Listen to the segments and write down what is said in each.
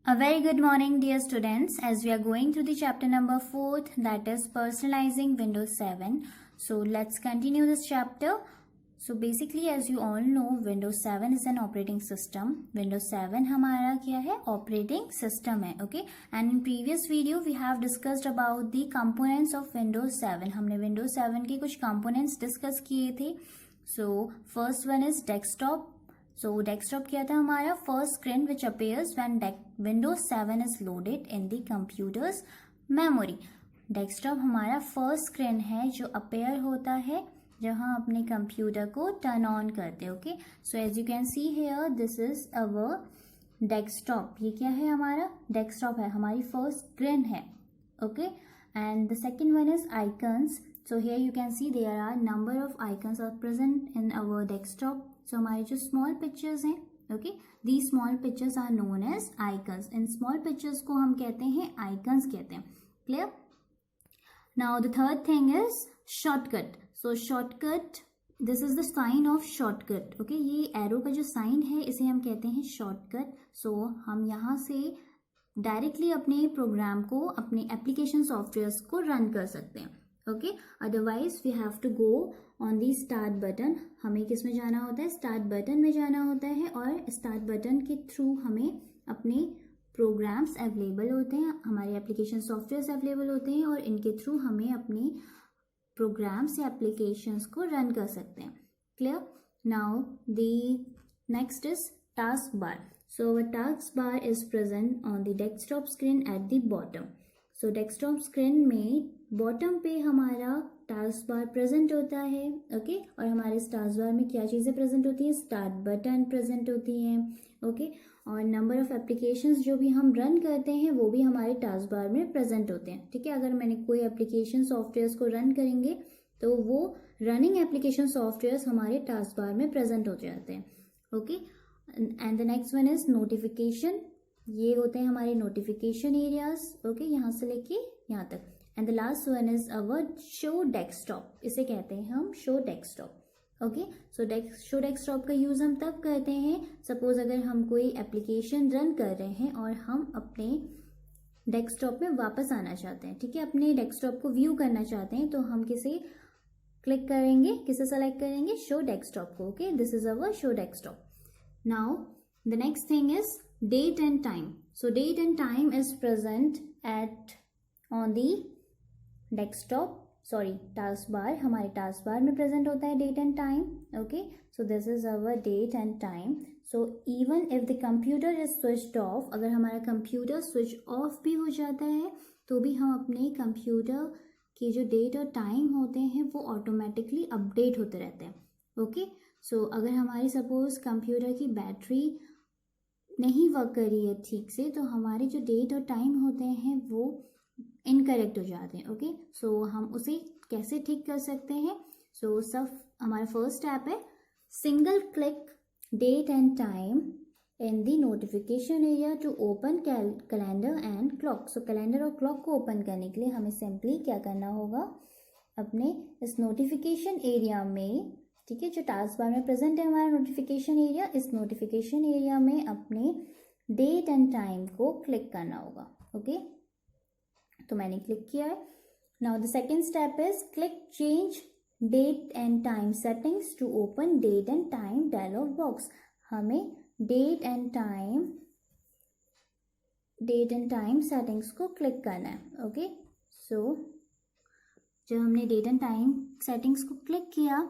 A very good morning, dear students, as we are going through the chapter number 4th, that is personalizing Windows 7. So let's continue this chapter. So basically, as you all know, Windows 7 is an operating system. Windows 7 हमारा क्या है? Operating system है, okay? And in previous video, we have discussed about the components of Windows 7. हमने Windows 7 के कुछ components discuss किए थे. So first one is desktop. So desktop क्या था हमारा? First screen which appears when Windows 7 is loaded in the computer's memory. Desktop हमारा first screen है जो appear होता है जब हम अपने कंप्यूटर को turn on करते हैं. Okay, so as you can see here, this is our desktop. ये क्या है हमारा? Desktop है, हमारी first screen है. Okay, and the second one is icons. So here you can see there are number of icons are present in our desktop. So हमारे जो small pictures हैं, okay, these small pictures are known as icons. In small pictures को हम कहते हैं icons कहते हैं. Clear? Now the third thing is shortcut. So shortcut, this is the sign of shortcut. Okay, ये arrow का जो sign है इसे हम कहते हैं shortcut. So हम यहाँ से डायरेक्टली अपने प्रोग्राम को, अपने एप्लीकेशन सॉफ्टवेयर्स को रन कर सकते हैं. Okay, otherwise we have to go on the start button. हमें किस में जाना होता है? स्टार्ट बटन में जाना होता है और स्टार्ट बटन के थ्रू हमें अपने प्रोग्राम्स अवेलेबल होते हैं, हमारे एप्लीकेशन सॉफ्टवेयर्स अवेलेबल होते हैं और इनके थ्रू हमें अपने प्रोग्राम्स या एप्लीकेशंस को रन कर सकते हैं. Clear? Now the next is task bar. So our task bar is present on the desktop screen at the bottom. So desktop screen में bottom पे हमारा task bar present होता है, okay? और हमारे task bar में क्या चीज़ें present होती हैं? Start button present होती हैं, okay? और number of applications जो भी हम run करते हैं वो भी हमारे task bar में present होते हैं. ठीक है, अगर मैंने कोई application softwares को run करेंगे तो वो running application softwares हमारे task bar में present हो जाते हैं, okay? And the next one is notification. ये होते हैं हमारे नोटिफिकेशन एरियाज, ओके, यहाँ से लेके यहाँ तक. And the last one is our show desktop. इसे कहते हैं हम शो डेस्कटॉप. ओके, सो शो डेस्कटॉप का यूज हम तब करते हैं सपोज अगर हम कोई एप्लीकेशन रन कर रहे हैं और हम अपने डेस्कटॉप में वापस आना चाहते हैं. ठीक है, अपने डेस्कटॉप को व्यू करना चाहते हैं तो हम किसे क्लिक करेंगे, किसे सेलेक्ट करेंगे? शो डेस्कटॉप को. Okay, this is our show desktop. Now the next thing is date and time. So date and time is present on the desktop, taskbar. हमारे taskbar में present होता है date and time. Okay, so this is our date and time. So even if the computer is switched off, अगर हमारा computer switch off भी हो जाता है तो भी हम अपने computer के जो date और time होते हैं वो automatically update होते रहते हैं. Okay, सो अगर हमारी सपोज कंप्यूटर की बैटरी नहीं वर्क कर रही है ठीक से तो हमारे जो डेट और टाइम होते हैं वो इनकरेक्ट हो जाते हैं. ओके, सो हम उसे कैसे ठीक कर सकते हैं? सो सब हमारा फर्स्ट स्टेप है single click date and time in the notification area to open calendar and clock. So calendar और क्लॉक को ओपन करने के लिए हमें सिंपली क्या करना होगा? अपने इस नोटिफिकेशन एरिया में, ठीक है, जो टास्क बार में प्रेजेंट है हमारा नोटिफिकेशन एरिया, इस नोटिफिकेशन एरिया में अपने डेट एंड टाइम को क्लिक करना होगा. ओके, तो मैंने क्लिक किया है. Now the second step is click change date and time settings to open date and time dialog box. हमें डेट एंड टाइम सेटिंग्स को क्लिक करना है. ओके, सो जब हमने डेट एंड टाइम सेटिंग्स को क्लिक किया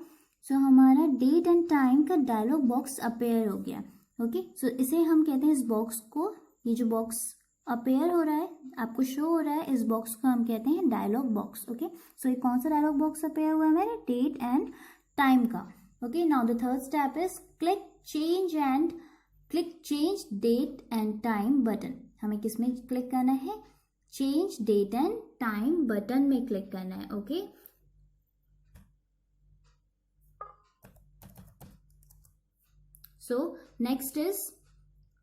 सो हमारा date and time का डायलॉग बॉक्स अपेयर हो गया. ओके, सो इसे हम कहते हैं, इस बॉक्स को, ये जो बॉक्स अपेयर हो रहा है आपको शो हो रहा है, इस बॉक्स को हम कहते हैं डायलॉग बॉक्स. ओके, सो ये कौन सा डायलॉग बॉक्स अपेयर हुआ है? हमारे डेट एंड टाइम का. Okay, now the third step is click change date and time button. हमें किस में क्लिक करना है? Change date and time button में क्लिक करना है. Okay, so next is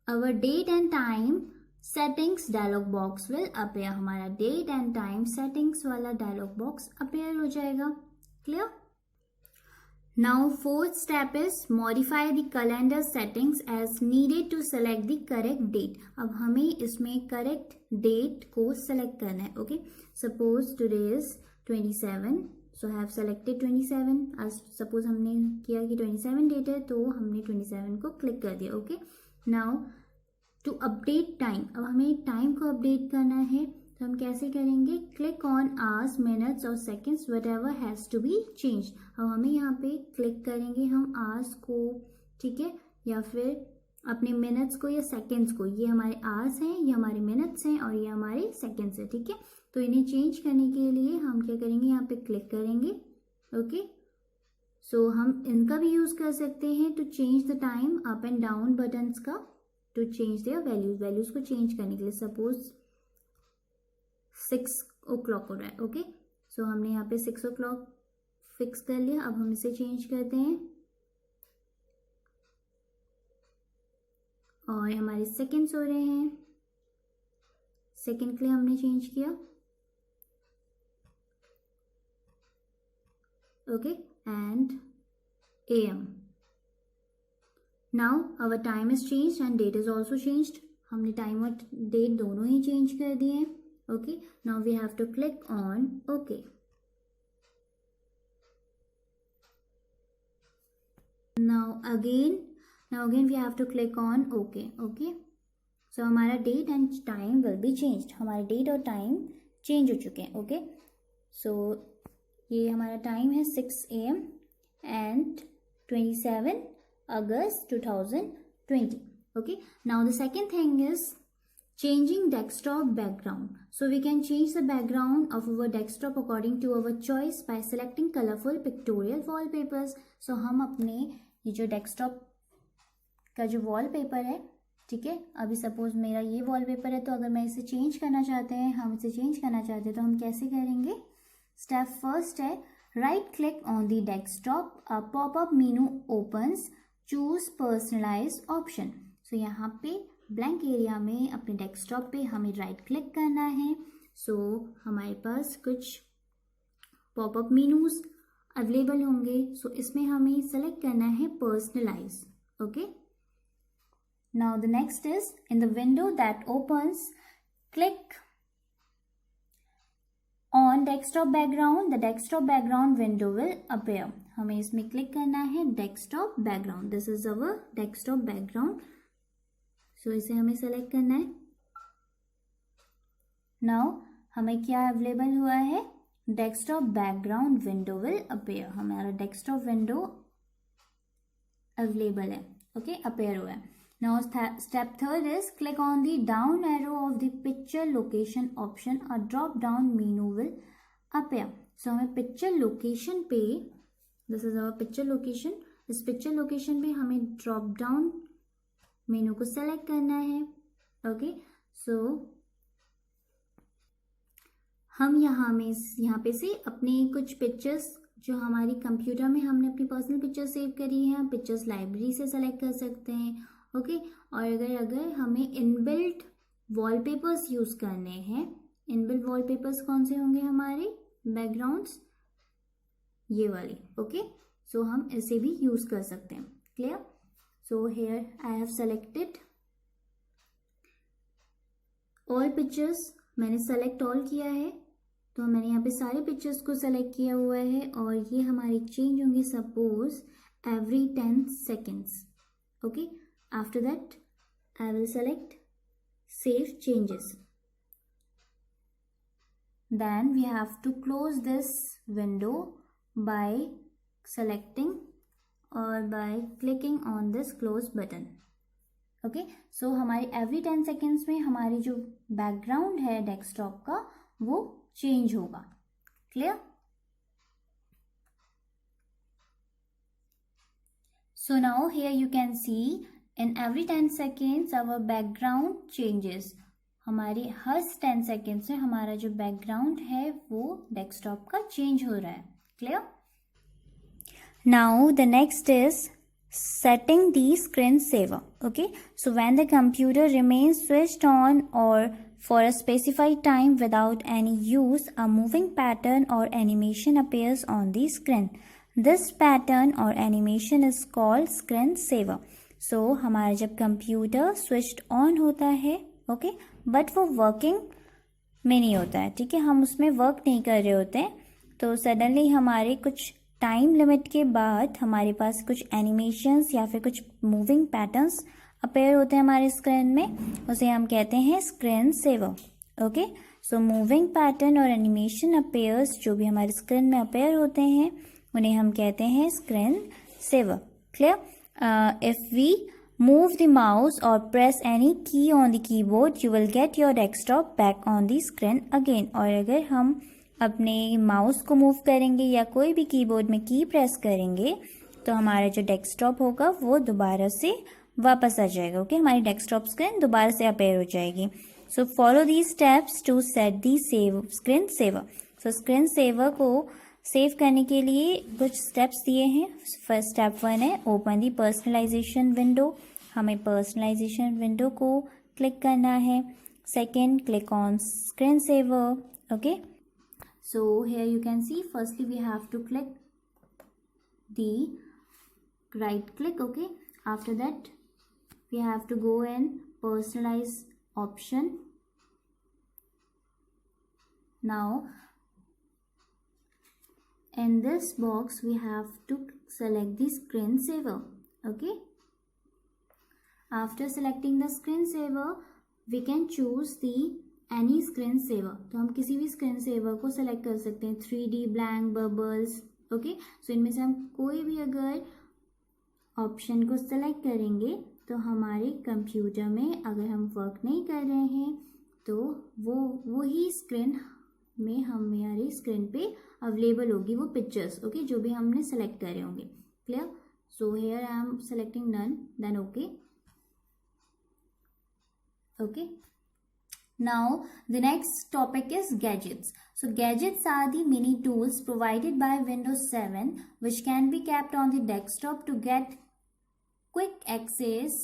our date and time settings dialog box will appear. हमारा date and time settings वाला dialog box appear हो जाएगा. Clear? Now fourth step is modify the calendar settings as needed to select the correct date. अब हमें इसमें correct date को select करना है. Okay, suppose today is 27, so I have selected 27. as suppose हमने किया कि 27 डेट है तो हमने 27 को क्लिक कर दिया. Okay, now to update time, अब हमें टाइम को अपडेट करना है तो हम कैसे करेंगे? क्लिक ऑन आवर्स, मिनट्स और seconds, whatever has to be change. अब हमें यहाँ पे क्लिक करेंगे हम आवर्स को, ठीक है, या फिर अपने मिनट्स को या सेकेंड्स को. ये हमारे आवर्स हैं, ये हमारे मिनट्स हैं और ये हमारे सेकेंड्स हैं, ठीक है. तो इन्हें चेंज करने के लिए हम क्या करेंगे? यहाँ पे क्लिक करेंगे. ओके, सो हम इनका भी यूज कर सकते हैं to change the time, up and down buttons का, टू चेंज देयर वैल्यूज को चेंज करने के लिए. सपोज 6 o'clock हो रहा है. ओके, सो हमने यहाँ पे 6 o'clock फिक्स कर लिया. अब हम इसे चेंज करते हैं और हमारे सेकेंड्स हो रहे हैं. सेकेंड के लिए हमने चेंज किया. Okay, and AM. Now our time is changed and date is also changed. हमने टाइम और डेट दोनों ही चेंज कर दिए हैं. Okay, now we have to click on OK. Now again we have to click on OK. Okay, so हमारा date and time will be changed. हमारे date और time change हो चुके हैं. Okay, so ये हमारा time है 6 AM and 27 August 2020. Okay, now the second thing is changing desktop background. So we can change the background of our desktop according to our choice by selecting colorful pictorial wallpapers. So हम अपने ये जो desktop का जो wallpaper है, ठीक है, अभी suppose मेरा ये wallpaper है तो अगर मैं इसे change करना चाहते हैं, हम इसे change करना चाहते हैं तो हम कैसे करेंगे? Step first है right click on the desktop, a pop-up menu opens, choose personalize option. So यहाँ पे ब्लैंक एरिया में अपने डेस्कटॉप पे हमें राइट क्लिक करना है. सो हमारे पास कुछ पॉपअप मेनूज अवेलेबल होंगे. सो इसमें हमें सेलेक्ट करना है personalize. Okay, now the next is in the window that opens, click on desktop background. The desktop background window will appear. हमें इसमें क्लिक करना है desktop background. This is our desktop background. So इसे हमें select करना है. Now हमें क्या अवेलेबल हुआ है? Desktop background window will appear. हमारा डेस्कटॉप विंडो अवेलेबल है. ओके, अपीयर हुआ है. Now step third is click on the down arrow of the picture location option. A drop down menu will appear. So हमें picture location पे, this is our picture location, इस picture location पे हमें drop down मेनू को select करना है. Okay, सो हम यहाँ पे से अपनी कुछ पिक्चर्स जो हमारी कंप्यूटर में हमने अपनी पर्सनल पिक्चर सेव करी है, हम पिक्चर्स लाइब्रेरी से सेलेक्ट कर सकते हैं. ओके, और अगर हमें इनबिल्ट वॉलपेपर्स यूज करने हैं, इनबिल्ट वॉलपेपर्स कौन से होंगे हमारे बैकग्राउंड्स? ये वाले. ओके, सो हम इसे भी यूज कर सकते हैं. Clear? So here I have selected all pictures. मैंने select all किया है तो मैंने यहाँ पे सारे पिक्चर्स को सेलेक्ट किया हुआ है और ये हमारी चेंज होंगी suppose every 10 seconds. Okay, after that I will select save changes. Then we have to close this window by selecting और by clicking on this close button. Okay, so हमारी every 10 seconds में हमारी जो background है desktop का वो change होगा. Clear? So now here you can see in every 10 seconds our background changes. हमारी हर 10 seconds में हमारा जो बैकग्राउंड है वो डेस्कटॉप का चेंज हो रहा है. Clear? Now the next is setting the screensaver. Okay, so when the computer remains switched on or for a specified time without any use, a moving pattern or animation appears on the screen. This pattern और animation is called screen saver. So हमारा जब computer switched on होता है, okay, but वो working में नहीं होता है, ठीक है, हम उसमें वर्क नहीं कर रहे होते हैं, तो सडनली हमारे कुछ टाइम लिमिट के बाद हमारे पास कुछ एनिमेशंस या फिर कुछ मूविंग पैटर्न्स अपेयर होते हैं हमारे स्क्रीन में, उसे हम कहते हैं screen saver. Okay, so moving pattern और एनिमेशन अपेयर्स जो भी हमारे स्क्रीन में अपेयर होते हैं उन्हें हम कहते हैं screen saver. Clear? If we move the mouse or press any key on the keyboard, you will get your desktop back on the screen again। और अगर हम अपने माउस को मूव करेंगे या कोई भी कीबोर्ड में की प्रेस करेंगे तो हमारा जो डेस्कटॉप होगा वो दोबारा से वापस आ जाएगा। ओके, हमारी डेस्कटॉप स्क्रीन दोबारा से अपेयर हो जाएगी। So follow these steps to set the save screen saver. सो स्क्रीन सेवर को सेव करने के लिए कुछ स्टेप्स दिए हैं। फर्स्ट स्टेप 1 है ओपन दी पर्सनलाइजेशन विंडो। हमें पर्सनलाइजेशन विंडो को क्लिक करना है। Second, click on screen saver. Okay, so here you can see firstly we have to click the right click. Okay, after that we have to go in personalize option. Now in this box we have to select the screen saver. Okay, after selecting the screen saver we can choose the any screen saver। तो हम किसी भी screen saver को select कर सकते हैं, 3D, blank, bubbles। okay, so इनमें से हम कोई भी अगर ऑप्शन को select करेंगे तो हमारे कंप्यूटर में अगर हम वर्क नहीं कर रहे हैं तो वही स्क्रीन में हमारी स्क्रीन पे अवेलेबल होगी वो पिक्चर्स। ओके, जो भी हमने सेलेक्ट करे होंगे। Clear? So here I am selecting none, then okay. Okay, now the next topic is gadgets। so gadgets are the mini tools provided by Windows 7 which can be kept on the desktop to get quick access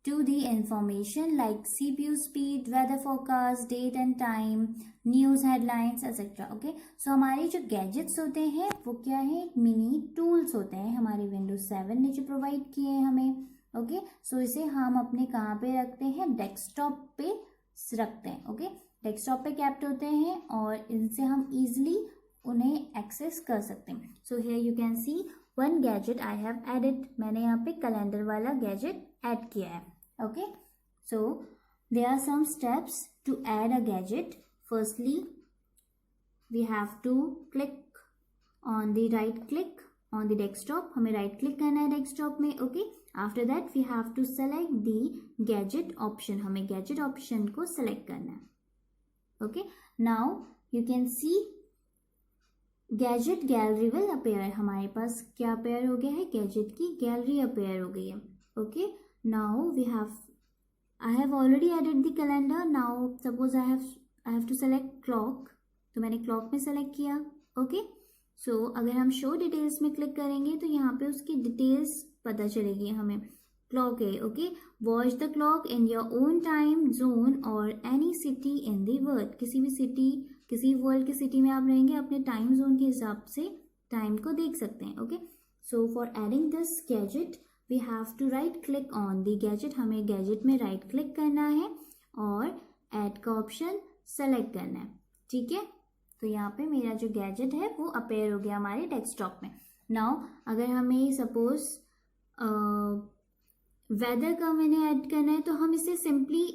to the information like CPU speed, weather forecast, date and time, news headlines etc। okay, so हमारे जो gadgets होते हैं वो क्या है, mini tools होते हैं हमारे Windows 7 ने जो प्रोवाइड किए हैं हमें। ओके, सो इसे हम अपने कहाँ पे रखते हैं, डेस्कटॉप पे रखते हैं। ओके, डेस्कटॉप पे कैप्ट होते हैं और इनसे हम इजिली उन्हें एक्सेस कर सकते हैं। So here you can see one gadget I have added. मैंने यहाँ पे कैलेंडर वाला गैजेट ऐड किया है। Okay, so there are some steps to add a gadget. Firstly we have to click on the right click on the desktop. हमें right click करना है desktop में। Okay, after that we have to select the gadget option. हमें gadget option को select करना है। Okay, now you can C gadget gallery will appear. हमारे पास क्या अपेयर हो गया है, गैजेट की गैलरी अपेयर हो गई है। Okay, now we have I have already added the calendar. Now suppose I have to select clock, तो मैंने क्लॉक में सेलेक्ट किया। ओके, सो अगर हम शो डिटेल्स में क्लिक करेंगे तो यहाँ पे उसकी डिटेल्स पता चलेगी हमें। क्लॉक है। Okay, watch the clock in your own time zone और any city in the world. किसी भी सिटी, किसी वर्ल्ड की सिटी में आप रहेंगे, अपने टाइम जोन के हिसाब से टाइम को देख सकते हैं। Okay, so for adding this gadget we have to right click on the gadget. हमें गैजेट में राइट क्लिक करना है और ऐड का ऑप्शन सेलेक्ट करना है। ठीक है, तो यहाँ पे मेरा जो गैजेट है वो अपेयर हो गया हमारे डेस्कटॉप में। नाउ अगर हमें सपोज वेदर का मैंने ऐड करना है तो हम इसे सिंपली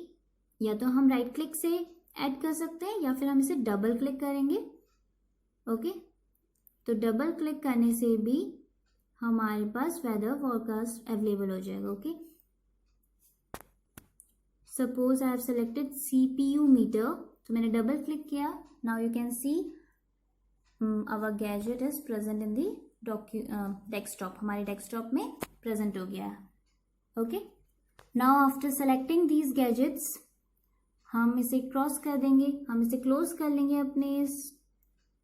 या तो हम राइट क्लिक से ऐड कर सकते हैं या फिर हम इसे डबल क्लिक करेंगे। ओके, तो डबल क्लिक करने से भी हमारे पास वेदर फोरकास्ट अवेलेबल हो जाएगा। Okay, suppose I have selected CPU meter, तो मैंने डबल क्लिक किया। Now you can see our gadget is present in the desktop. हमारे डेस्कटॉप में प्रेजेंट हो गया है। Okay, now after selecting these gadgets हम इसे क्रॉस कर देंगे, हम इसे क्लोज कर लेंगे अपने इस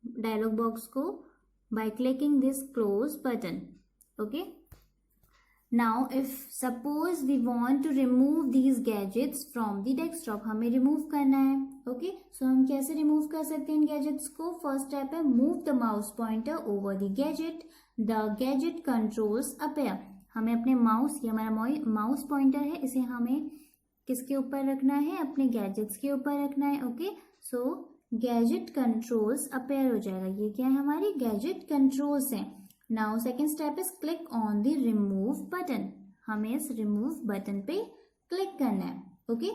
डायलॉग बॉक्स को by clicking this close button. Okay, now if suppose we want to remove these gadgets from the desktop, हमें रिमूव करना है. ओके, सो हम कैसे रिमूव कर सकते हैं इन गैजेट्स को? फर्स्ट स्टेप है move the mouse pointer over the gadget. The gadget controls appear. हमें अपने माउस, ये हमारा माउस पॉइंटर है, इसे हमें किसके ऊपर रखना है? अपने गैजेट्स के ऊपर रखना है. ओके, सो गैजेट कंट्रोल्स अपीयर हो जाएगा. ये क्या है? हमारी गैजेट कंट्रोल्स हैं. Now second step is click on the remove button. हमें इस रिमूव बटन पे क्लिक करना है. ओके,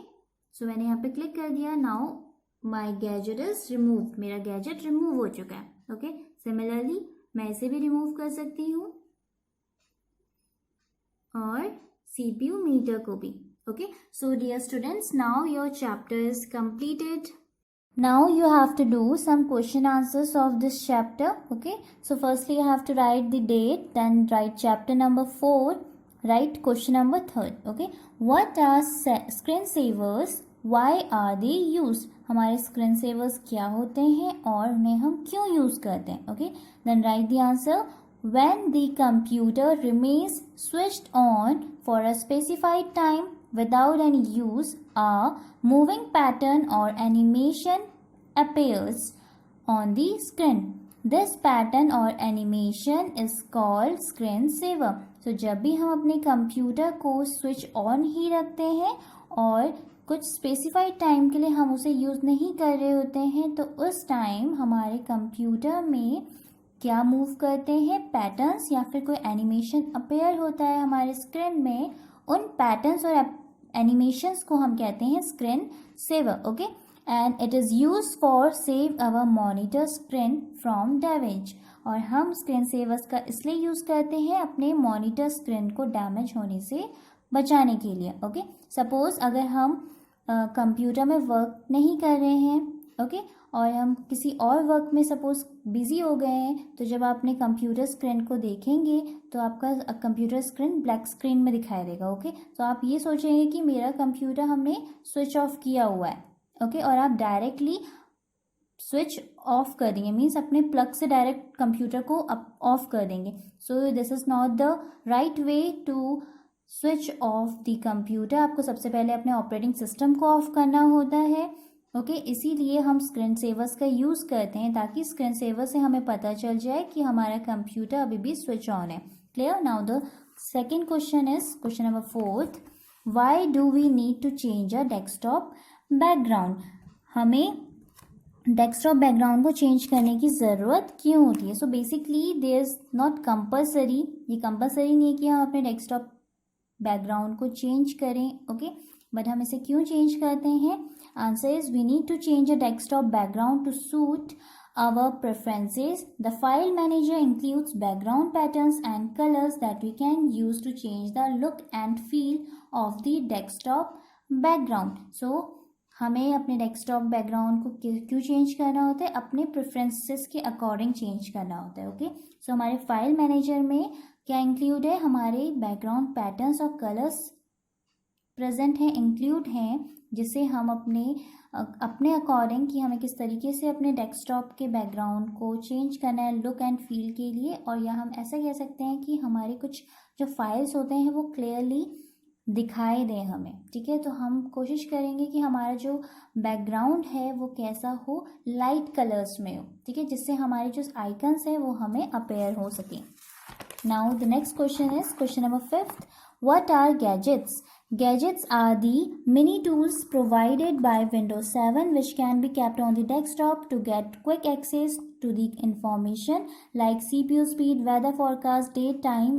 सो मैंने यहाँ पे क्लिक कर दिया. Now my gadget is remove. मेरा गैजेट रिमूव हो चुका है. ओके, सिमिलरली मैं इसे भी रिमूव कर सकती हूँ और CPU मीटर को भी. Okay, so dear students, now your chapter is completed. Now you have to do some question answers of this chapter. Okay, so firstly you have to write the date, then write chapter number 4, write question number 3. Okay, what are screensavers? Why are they used? हमारे screensavers क्या होते हैं और उन्हें हम क्यों use करते हैं? Okay, then write the answer. When the computer remains switched on for a specified time without any use, a moving pattern or animation appears on the screen. This pattern or animation is called screensaver. So जब भी हम अपने computer को switch on ही रखते हैं और कुछ specified time के लिए हम उसे यूज़ नहीं कर रहे होते हैं, तो उस टाइम हमारे कंप्यूटर में क्या मूव करते हैं? पैटर्न्स या फिर कोई एनिमेशन अपेयर होता है हमारे स्क्रीन में. उन पैटर्न्स और एनिमेशंस को हम कहते हैं screen saver. Okay, and it is use for save our monitor screen from damage. और हम स्क्रीन सेवर्स का इसलिए यूज़ करते हैं अपने मॉनिटर स्क्रीन को डैमेज होने से बचाने के लिए. ओके, सपोज अगर हम कंप्यूटर में वर्क नहीं कर रहे हैं, ओके, और हम किसी और वर्क में सपोज बिजी हो गए हैं, तो जब आप अपने कंप्यूटर स्क्रीन को देखेंगे तो आपका कंप्यूटर स्क्रीन ब्लैक स्क्रीन में दिखाई देगा. ओके, तो आप ये सोचेंगे कि मेरा कंप्यूटर हमने स्विच ऑफ किया हुआ है. ओके, और आप डायरेक्टली स्विच ऑफ कर देंगे, मीन्स अपने प्लग से डायरेक्ट कंप्यूटर को ऑफ कर देंगे. So this is not the right way to switch off the computer. आपको सबसे पहले अपने ऑपरेटिंग सिस्टम को ऑफ करना होता है. ओके, इसीलिए हम स्क्रीन सेवर्स का यूज़ करते हैं ताकि स्क्रीन सेवर से हमें पता चल जाए कि हमारा कंप्यूटर अभी भी स्विच ऑन है. Clear? Now the second question is question number 4. Why do we need to change a desktop background? हमें डेस्कटॉप बैकग्राउंड को चेंज करने की ज़रूरत क्यों होती है? So basically there is not compulsory. ये कंपल्सरी नहीं है कि हम अपने डेस्कटॉप बैकग्राउंड को चेंज करें. ओके, बट हम इसे क्यों चेंज करते हैं? Answer is we need to change a desktop background to suit our preferences. The file manager includes background patterns and colors that we can use to change the look and feel of the desktop background. So हमें अपने desktop background को क्यों change करना होता है? अपने preferences के according change करना होता है. ओके, सो हमारे फाइल मैनेजर में क्या इंक्लूड है? हमारे बैकग्राउंड पैटर्न्स और कलर्स प्रेजेंट हैं, इंक्लूड हैं, जिसे हम अपने अकॉर्डिंग कि हमें किस तरीके से अपने डेस्कटॉप के बैकग्राउंड को चेंज करना है लुक एंड फील के लिए. और या हम ऐसा कह सकते हैं कि हमारे कुछ जो फाइल्स होते हैं वो क्लियरली दिखाई दें हमें. ठीक है, तो हम कोशिश करेंगे कि हमारा जो बैकग्राउंड है वो कैसा हो, लाइट कलर्स में हो. ठीक है, जिससे हमारे जो आइकन्स हैं वो हमें अपेयर हो सकें. Now the next question is question number 5. What are gadgets? Gadgets are the mini tools provided by Windows 7 which can be kept on the desktop to get quick access to the information like CPU speed, weather forecast, date, time,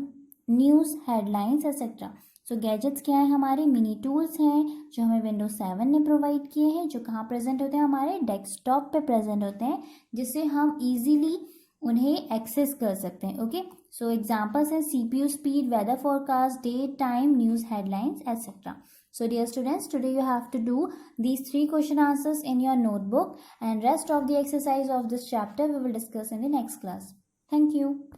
news, headlines, etc. So gadgets क्या है? हमारे mini tools हैं जो हमें Windows 7 ने provide किए हैं, जो कहाँ प्रेजेंट होते हैं? हमारे डेस्कटॉप पे प्रेजेंट होते हैं, जिससे हम इजीली उन्हें एक्सेस कर सकते हैं. Okay, so examples are CPU speed, weather forecast, date, time, news, headlines, etc. So dear students, today you have to do these 3 question answers in your notebook, and rest of the exercise of this chapter we will discuss in the next class. Thank you.